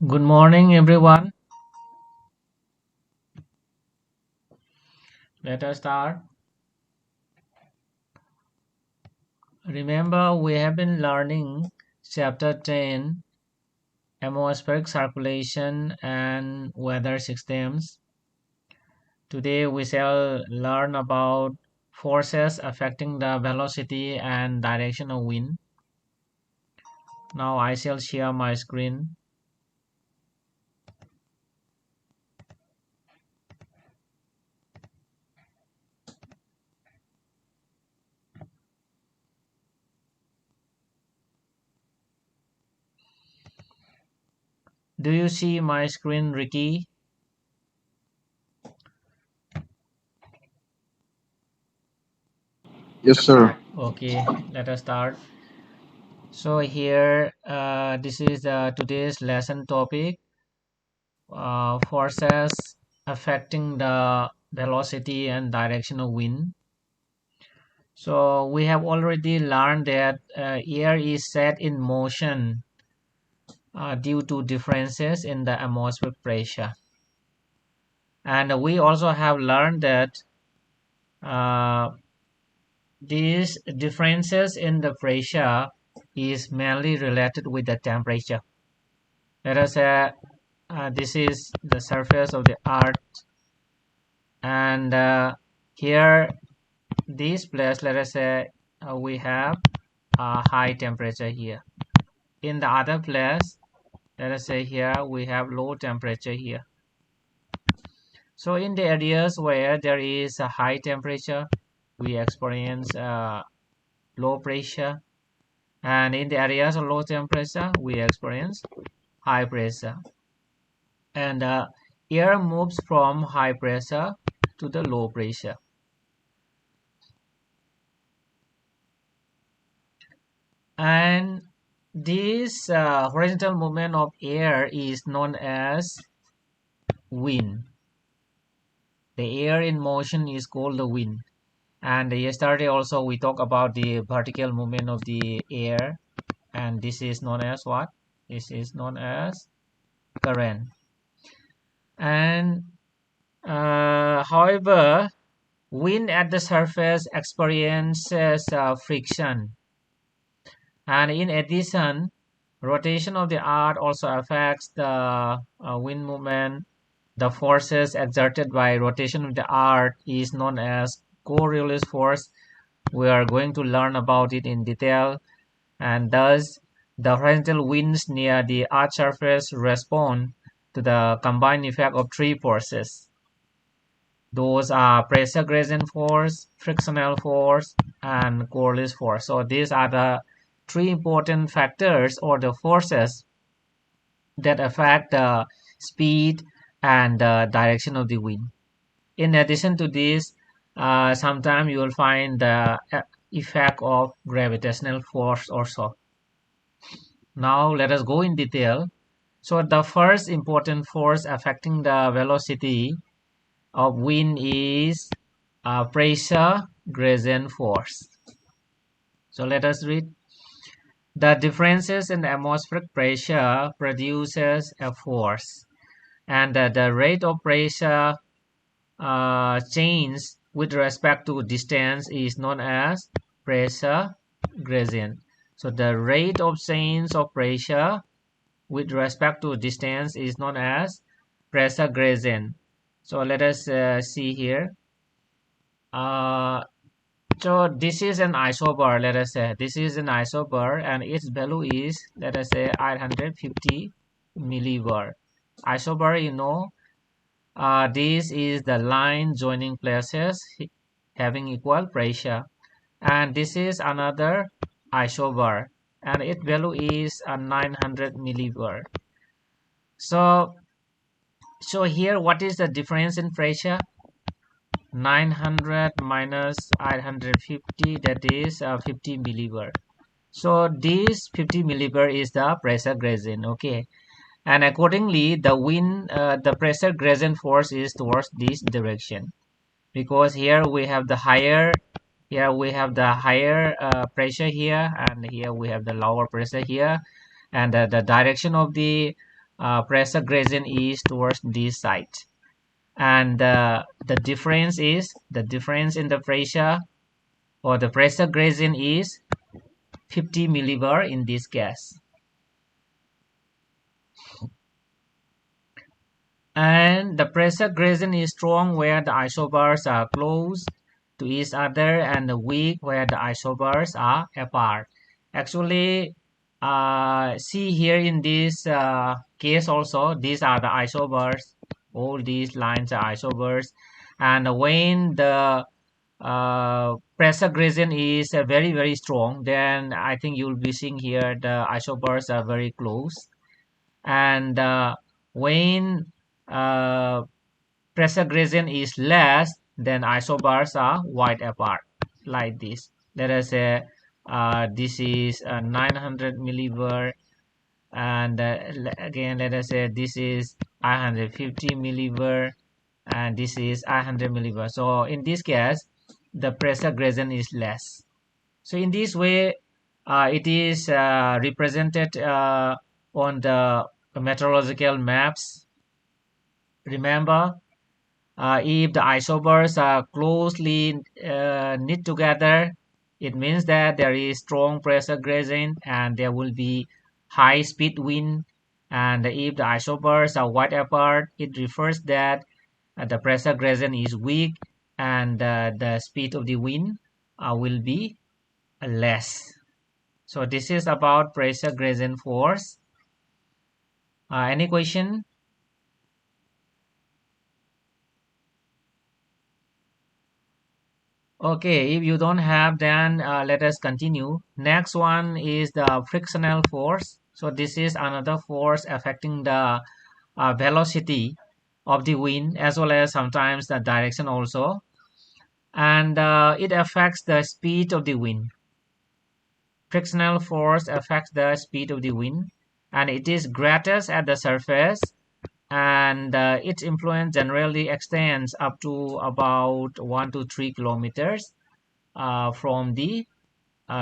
Good morning, everyone. Let us start. Remember, we have been learning Chapter 10, Atmospheric Circulation and Weather Systems. Today, we shall learn about forces affecting the velocity and direction of wind. Now, I shall share my screen. Do you see my screen, Ricky? Yes, sir. Okay, let us start. So here, this is today's lesson topic. Forces affecting the velocity and direction of wind. So we have already learned that air is set in motion due to differences in the atmospheric pressure. And we also have learned that uh, these differences in the pressure is mainly related with the temperature. Let us say this is the surface of the earth, and here this place, let us say we have a high temperature here. In the other place, let us say here we have low temperature here. So in the areas where there is a high temperature, we experience low pressure, and in the areas of low temperature, we experience high pressure. And air moves from high pressure to the low pressure. And this horizontal movement of air is known as wind. The air in motion is called the wind. And yesterday also we talked about the vertical movement of the air, and this is known as what? This is known as current. And however, wind at the surface experiences friction. And in addition, rotation of the earth also affects the wind movement. The forces exerted by rotation of the earth is known as Coriolis Force. We are going to learn about it in detail, and thus the horizontal winds near the earth's surface respond to the combined effect of three forces. Those are pressure gradient force, frictional force, and Coriolis force. So these are the three important factors or the forces that affect the speed and the direction of the wind. In addition to this, sometimes you will find the effect of gravitational force also. Now let us go in detail. So the first important force affecting the velocity of wind is pressure gradient force. So let us read. The differences in the atmospheric pressure produces a force, and the rate of pressure change with respect to distance is known as pressure gradient. So the rate of change of pressure with respect to distance is known as pressure gradient. So let us see here. Uh, so this is an isobar. Let us say this is an isobar, and its value is, let us say, 850 millibar. Isobar, this is the line joining places having equal pressure, and this is another isobar, and its value is 900 millibar. So here, what is the difference in pressure? 900 minus 850, that is 50 millibar. So this 50 millibar is the pressure gradient. Okay, and accordingly the pressure gradient force is towards this direction, because here we have the higher pressure here, and here we have the lower pressure here, and the direction of the pressure gradient is towards this side. And the difference in the pressure, or the pressure gradient, is 50 millibar in this case. And the pressure gradient is strong where the isobars are close to each other, and weak where the isobars are apart. Actually, see here in this case also, these are the isobars. All these lines are isobars. And when the pressure gradient is very, very strong, then I think you'll be seeing here the isobars are very close. And when uh, pressure gradient is less, then isobars are wide apart, like this. Let us say this is 900 millibar, and again let us say this is 150 millibar, and this is 100 millibar. So in this case, the pressure gradient is less. So in this way, it is represented on the meteorological maps. Remember, if the isobars are closely knit together, it means that there is strong pressure gradient and there will be high speed wind. And if the isobars are wide apart, it refers that the pressure gradient is weak, and the speed of the wind will be less. So this is about pressure gradient force. Any question? Okay, if you don't have, then let us continue. Next one is the frictional force. So this is another force affecting the velocity of the wind, as well as sometimes the direction also. And it affects the speed of the wind. Frictional force affects the speed of the wind, and it is greatest at the surface, and its influence generally extends up to about 1 to 3 kilometers from the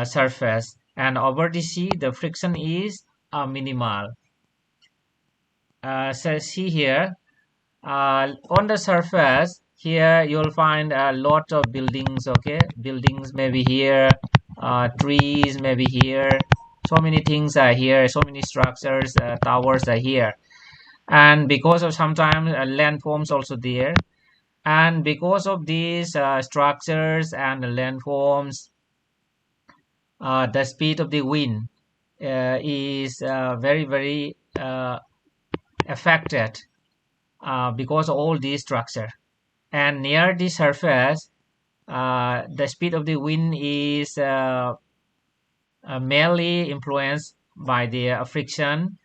surface, and over the sea the friction is minimal. So see here, on the surface here you'll find a lot of buildings. Okay, buildings maybe here, trees maybe here, so many things are here, so many structures, towers are here. And because of sometimes landforms also there, and because of these structures and landforms, the speed of the wind is very, very affected because of all these structure. And near the surface, the speed of the wind is mainly influenced by the friction.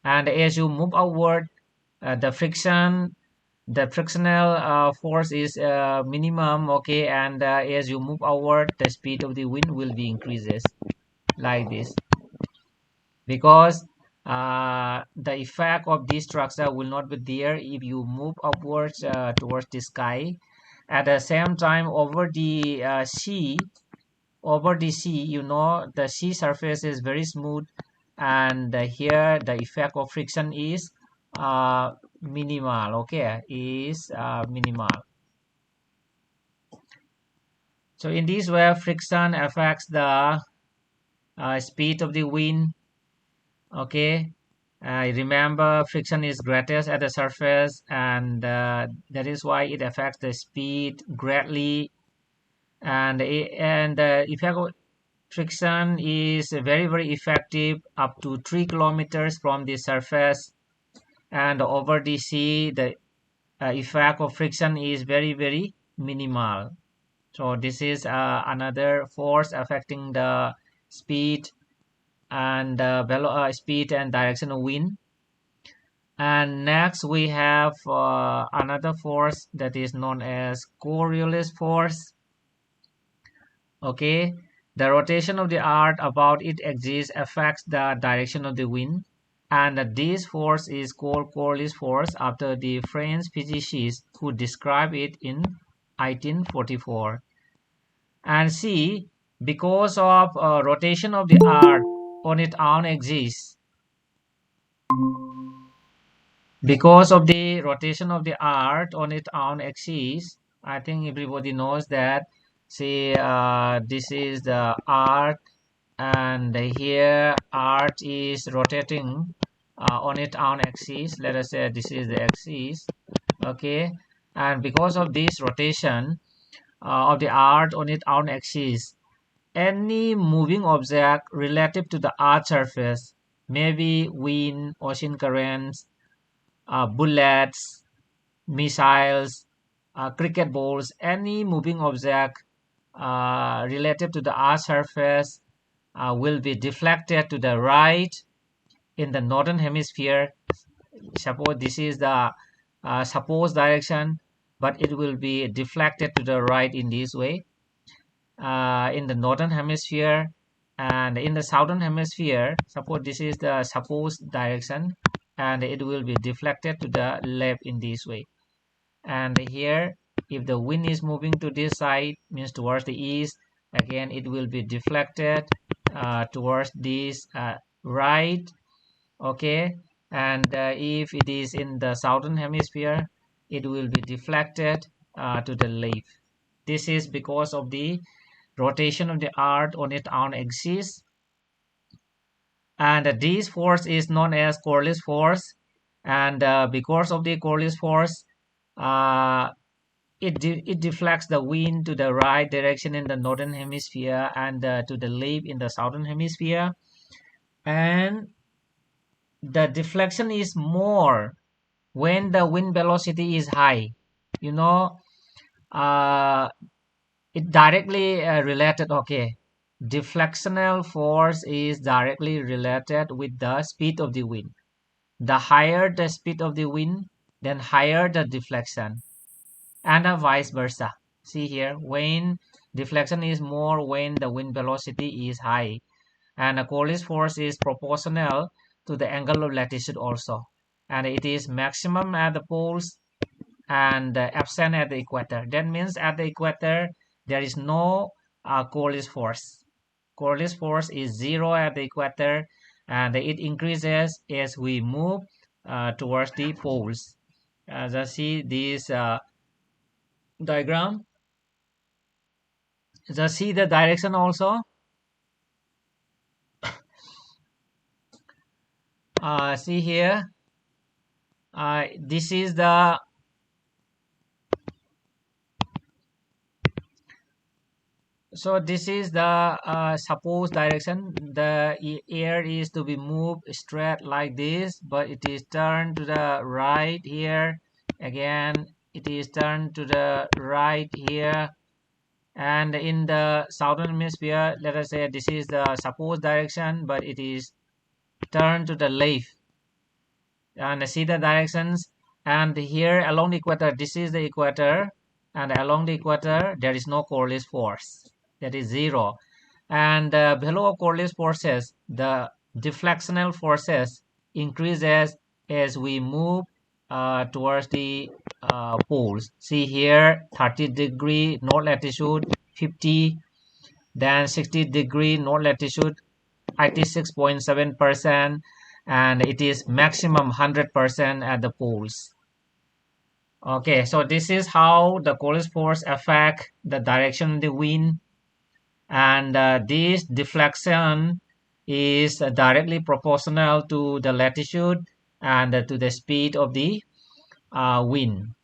And as you move outward, the frictional force is minimum. Okay, and as you move outward, the speed of the wind will be increases, like this, because the effect of this structure will not be there if you move upwards towards the sky. At the same time, over the sea, the sea surface is very smooth, and here the effect of friction is minimal. Okay, is minimal. So in this way, friction affects the speed of the wind. Okay, remember, friction is greatest at the surface, and that is why it affects the speed greatly. And the effect of friction is very, very effective up to 3 kilometers from the surface, and over the sea the effect of friction is very, very minimal. So this is another force affecting the speed and speed and direction of wind. And next we have another force that is known as Coriolis Force. Okay, the rotation of the earth about its axis affects the direction of the wind, and this force is called Coriolis Force after the French physicist who described it in 1844. And see, because of rotation of the earth on its own axis, Because of the rotation of the earth on its own axis, I think everybody knows that. See, this is the earth, and here earth is rotating on its own axis. Let us say this is the axis. Okay, and because of this rotation of the earth on its own axis, any moving object relative to the earth's surface, maybe wind, ocean currents, bullets, missiles, cricket balls, any moving object relative to the earth's surface will be deflected to the right in the northern hemisphere. Suppose this is the supposed direction, but it will be deflected to the right in this way in the northern hemisphere. And in the southern hemisphere, suppose this is the supposed direction, and it will be deflected to the left in this way. And here, if the wind is moving to this side, means towards the east, again it will be deflected towards this right. Okay, and if it is in the southern hemisphere, it will be deflected to the left. This is because of the rotation of the earth on its own axis, and this force is known as Coriolis Force. And because of the Coriolis Force, uh, it deflects the wind to the right direction in the northern hemisphere, and to the left in the southern hemisphere. And the deflection is more when the wind velocity is high. You know, uh, it directly related. Okay, deflectional force is directly related with the speed of the wind. The higher the speed of the wind, then higher the deflection, and vice versa. See here, when deflection is more when the wind velocity is high, and a Coriolis force is proportional to the angle of latitude also, and it is maximum at the poles and absent at the equator. That means at the equator there is no Coriolis force. Coriolis force is zero at the equator, and it increases as we move towards the poles. As I see this diagram, just see the direction also. See here, this is the supposed direction. The air is to be moved straight like this, but it is turned to the right here. Again, it is turned to the right here. And in the southern hemisphere, let us say this is the supposed direction, but it is turned to the left. And see the directions. And here along the equator, this is the equator, and along the equator there is no Coriolis force, that is zero. And below Coriolis forces, the deflectional forces increases as we move towards the poles. See here, 30-degree north latitude 50, then 60-degree north latitude 86.7%, and it is maximum 100% at the poles. Okay, so this is how the Coriolis force affect the direction of the wind, and this deflection is directly proportional to the latitude and to the speed of the wind.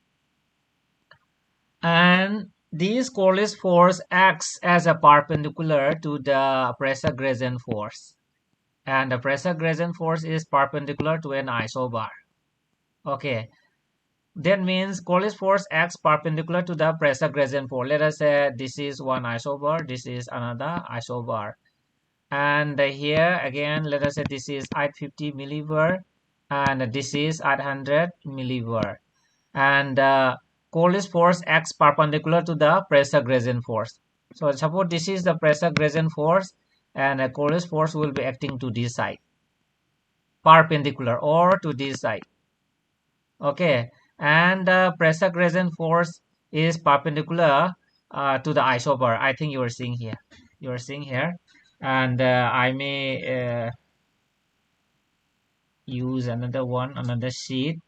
And this Coriolis force acts as a perpendicular to the pressure gradient force, and the pressure gradient force is perpendicular to an isobar. Okay, that means Coriolis force acts perpendicular to the pressure gradient force. Let us say this is one isobar, this is another isobar. And here again, let us say this is at 50 millibar, and this is at 100 millibar. And Coriolis force acts perpendicular to the pressure gradient force. So suppose this is the pressure gradient force, and Coriolis force will be acting to this side, perpendicular, or to this side. Okay, and the pressure gradient force is perpendicular to the isobar. I think you are seeing here. You are seeing here, and I may use another sheet.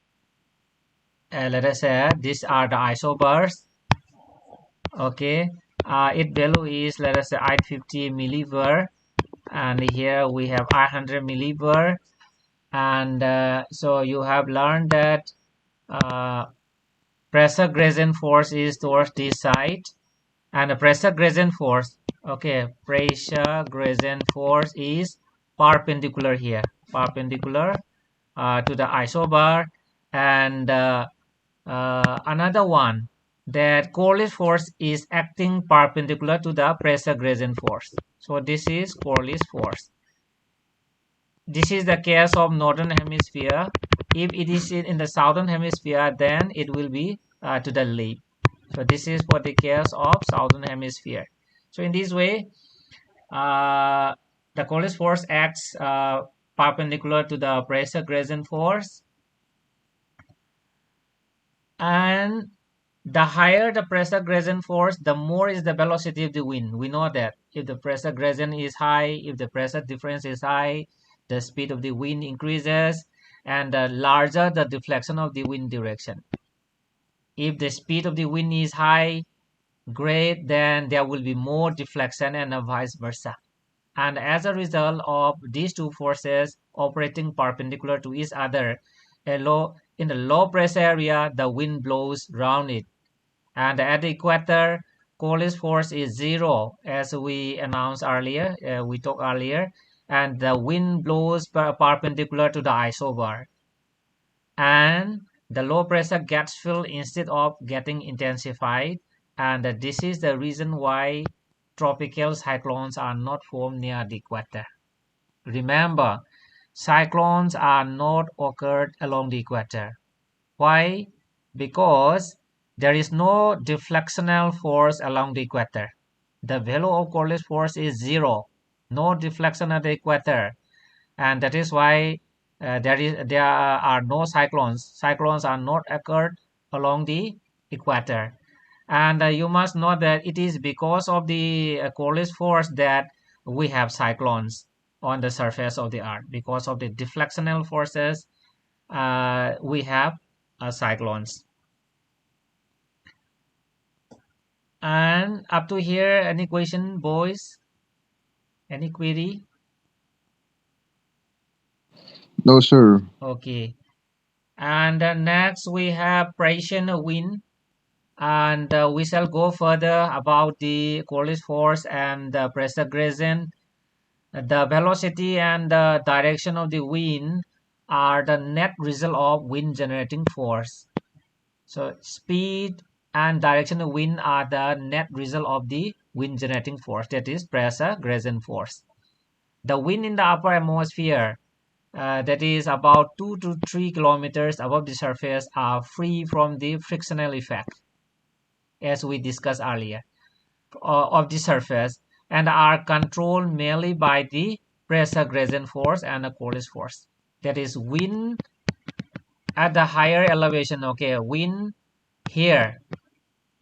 let us say these are the isobars. Okay, its value is, let us say, 850 millivar, and here we have 100 millivar. And so you have learned that uh, pressure gradient force is towards this side, and the pressure gradient force, okay, pressure gradient force is perpendicular here, perpendicular to the isobar. And another one, that Coriolis force is acting perpendicular to the pressure gradient force. So this is Coriolis force. This is the case of northern hemisphere. If it is in the southern hemisphere, then it will be to the left. So this is for the case of southern hemisphere. So in this way, uh, the Coriolis force acts perpendicular to the pressure gradient force. And the higher the pressure gradient force, the more is the velocity of the wind. We know that if the pressure gradient is high, if the pressure difference is high, the speed of the wind increases, and the larger the deflection of the wind direction. If the speed of the wind is high, great, then there will be more deflection, and vice versa. And as a result of these two forces operating perpendicular to each other, in the low pressure area, the wind blows around it. And at the equator, Coriolis force is zero, as we announced earlier, we talked earlier, and the wind blows perpendicular to the isobar. And the low pressure gets filled instead of getting intensified. And this is the reason why tropical cyclones are not formed near the equator. Remember, cyclones are not occurred along the equator. Why? Because there is no deflectional force along the equator. The value of Coriolis force is zero. No deflection at the equator. And that is why there are no cyclones. Cyclones are not occurred along the equator. And you must know that it is because of the Coriolis force that we have cyclones on the surface of the earth. Because of the deflectional forces, we have cyclones. And up to here, any question, boys? Any query? No, sir. Okay. And next we have Frictional Wind. And we shall go further about the Coriolis force and the pressure gradient. The velocity and the direction of the wind are the net result of wind generating force. So speed and direction of wind are the net result of the wind generating force, that is pressure gradient force. The wind in the upper atmosphere, that is about 2 to 3 kilometers above the surface, are free from the frictional effect, as we discussed earlier, of the surface, and are controlled mainly by the pressure gradient force and the Coriolis force. That is wind at the higher elevation. Okay, wind here,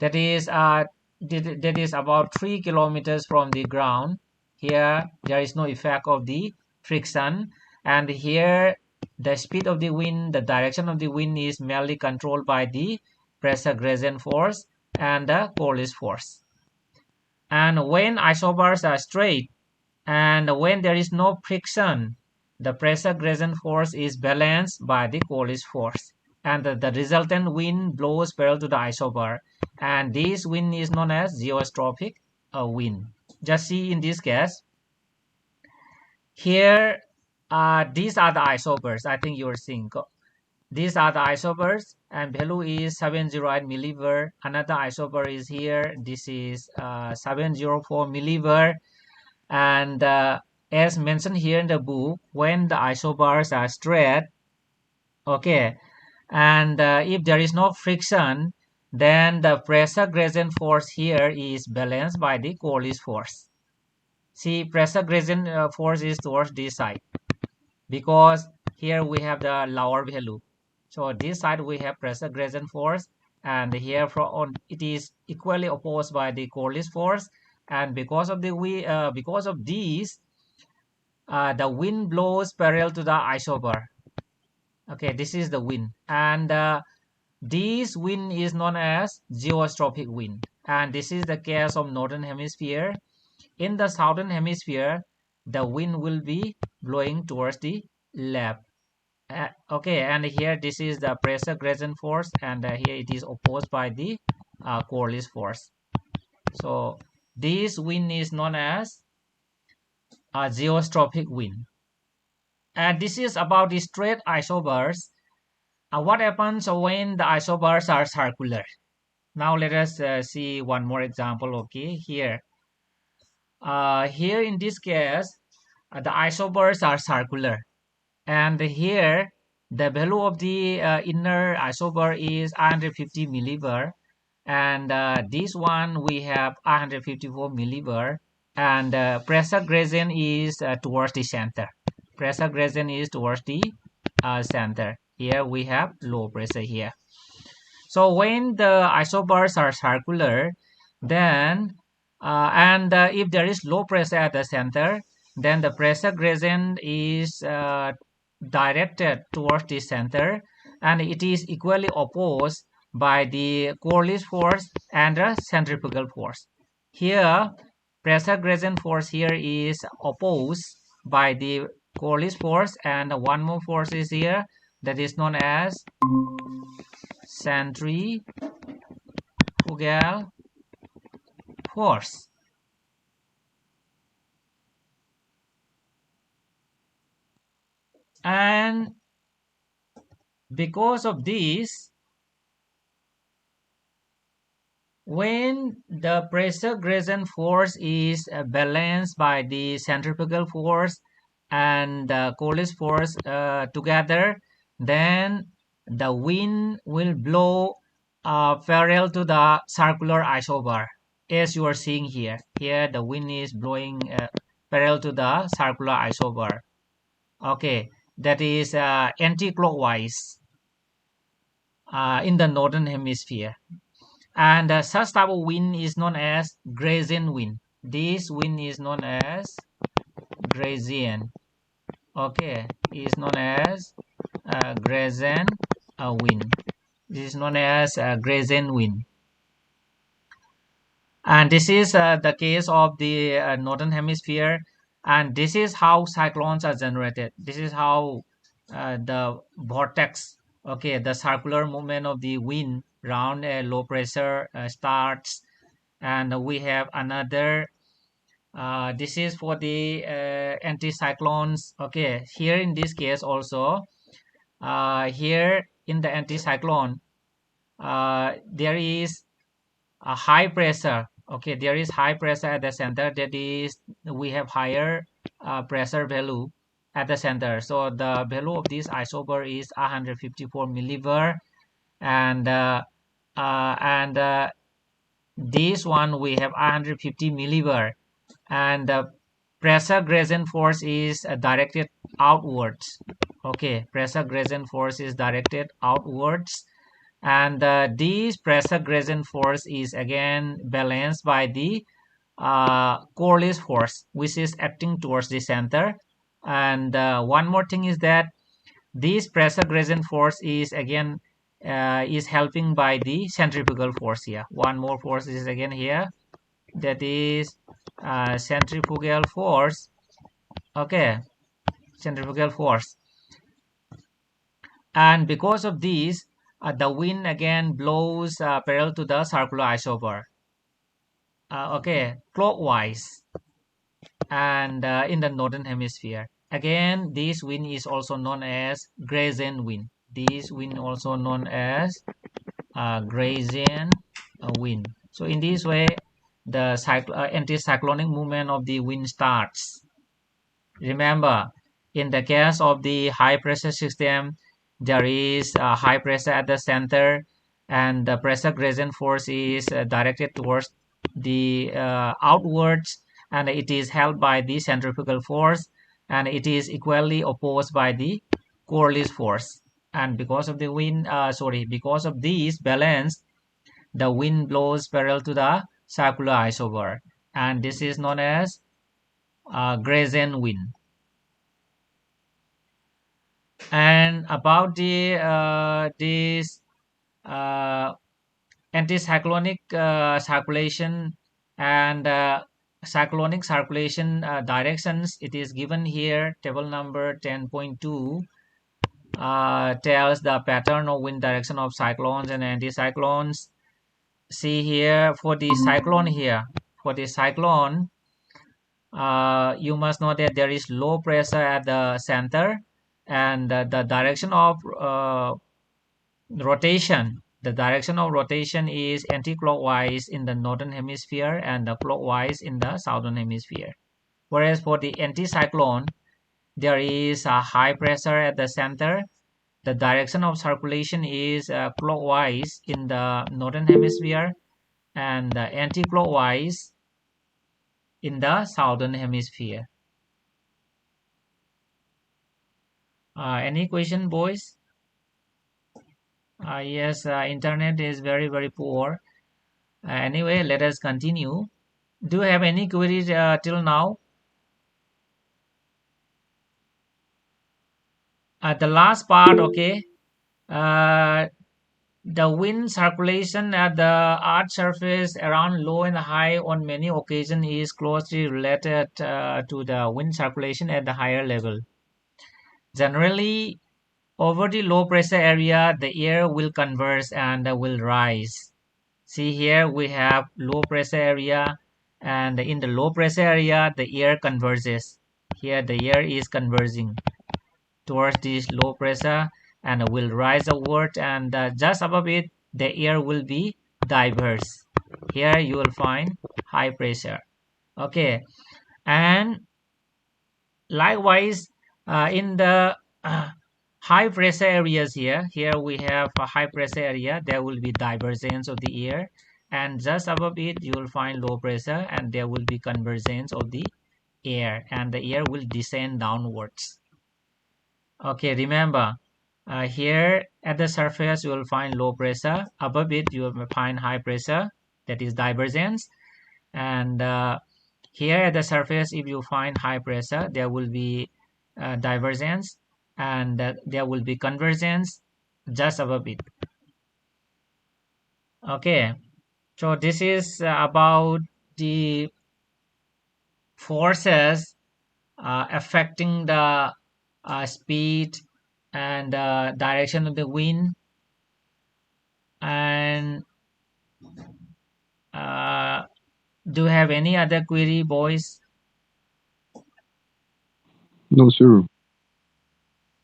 that is that is about 3 kilometers from the ground. Here there is no effect of the friction, and here the speed of the wind, the direction of the wind is mainly controlled by the pressure gradient force and the Coriolis force. And when isobars are straight and when there is no friction, the pressure gradient force is balanced by the Coriolis force, and the resultant wind blows parallel to the isobar, and this wind is known as geostrophic wind. Just see in this case, here these are the isobars. I think you are seeing. These are the isobars, and value is 708 millivar. Another isobar is here. This is 704 millivar. And as mentioned here in the book, when the isobars are straight, okay, and if there is no friction, then the pressure gradient force here is balanced by the Coriolis force. See, pressure gradient force is towards this side, because here we have the lower value. So this side we have pressure gradient force, and here on it is equally opposed by the Coriolis force. And because of because of these, the wind blows parallel to the isobar. Okay, this is the wind, and This wind is known as geostrophic wind, and this is the case of northern hemisphere. In the southern hemisphere, the wind will be blowing towards the left. Okay, and here this is the pressure gradient force, and here it is opposed by the Coriolis force. So this wind is known as a geostrophic wind. And this is about the straight isobars. What happens when the isobars are circular? Now let us see one more example. Okay, here in this case, the isobars are circular, and here the value of the inner isobar is 150 millibar, and this one we have 154 millibar, and pressure gradient is towards the center. Pressure gradient is towards the center. Here we have low pressure here. So when the isobars are circular, then and if there is low pressure at the center, then the pressure gradient is directed towards the center, and it is equally opposed by the Coriolis force and the centrifugal force. Here, pressure gradient force here is opposed by the Coriolis force, and one more force is here that is known as centrifugal force. And because of this, when the pressure gradient force is balanced by the centrifugal force and the Coriolis force together, then the wind will blow parallel to the circular isobar, as you are seeing here. Here the wind is blowing parallel to the circular isobar. Okay, that is anti-clockwise in the northern hemisphere. And such type of wind is known as grazing wind. This wind is known as grazing. Okay, is known as grazing wind. This is known as grazing wind. And this is the case of the northern hemisphere, and this is how cyclones are generated. This is how the vortex, okay, the circular movement of the wind around a low pressure starts. And we have another this is for the anticyclones. Okay, here in this case also, here in the anticyclone, there is a high pressure. Okay, there is high pressure at the center. That is, we have higher pressure value at the center. So the value of this isobar is 154 millibar, and this one we have 150 millibar, and the pressure gradient force is directed outwards. Okay, pressure gradient force is directed outwards, and this pressure gradient force is again balanced by the Coriolis force, which is acting towards the center. And one more thing is that this pressure gradient force is again is helping by the centrifugal force here. One more force is again here, that is centrifugal force. Okay, centrifugal force. And because of this, the wind again blows parallel to the circular isobar. Okay, clockwise, and in the northern hemisphere. Again, this wind is also known as grazing wind. This wind also known as grazing wind. So in this way, the anticyclonic movement of the wind starts. Remember, in the case of the high pressure system, there is a high pressure at the center, and the pressure gradient force is directed towards the outwards, and it is held by the centrifugal force, and it is equally opposed by the Coriolis force. And because of the wind, because of this balance, the wind blows parallel to the circular isobar, and this is known as grazing wind. And about the this uh, anticyclonic circulation and cyclonic circulation directions. It is given here. Table number 10.2 tells the pattern of wind direction of cyclones and anticyclones. See here for the cyclone here. For the cyclone, you must know that there is low pressure at the center, and the direction of rotation. The direction of rotation is anti-clockwise in the northern hemisphere and the clockwise in the southern hemisphere. Whereas for the anticyclone, there is a high pressure at the center. The direction of circulation is clockwise in the northern hemisphere and anti-clockwise in the southern hemisphere. Any question, boys? Yes, internet is very poor. Anyway, let us continue. Do you have any queries till now? The last part, okay. Uh, the wind circulation at the Earth's surface around low and high on many occasions is closely related to the wind circulation at the higher level. Generally, over the low pressure area, the air will converge and will rise. See here we have low pressure area, and in the low pressure area the air converges. Here the air is converging towards this low pressure and will rise upward, and just above it the air will be diverse. Here you will find high pressure. Okay, and likewise in the high pressure areas, here we have a high pressure area. There will be divergence of the air, and just above it you will find low pressure, and there will be convergence of the air, and the air will descend downwards. Okay, remember, here at the surface you will find low pressure. Above it you will find high pressure, that is divergence. And here at the surface, if you find high pressure, there will be divergence, and there will be convergence just above it. Okay, so this is about the forces affecting the speed and direction of the wind. And uh, do you have any other query, boys? No, sir.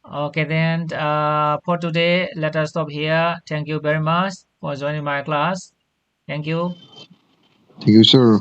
Okay, then for today, let us stop here. Thank you very much for joining my class. Thank you. Thank you, sir.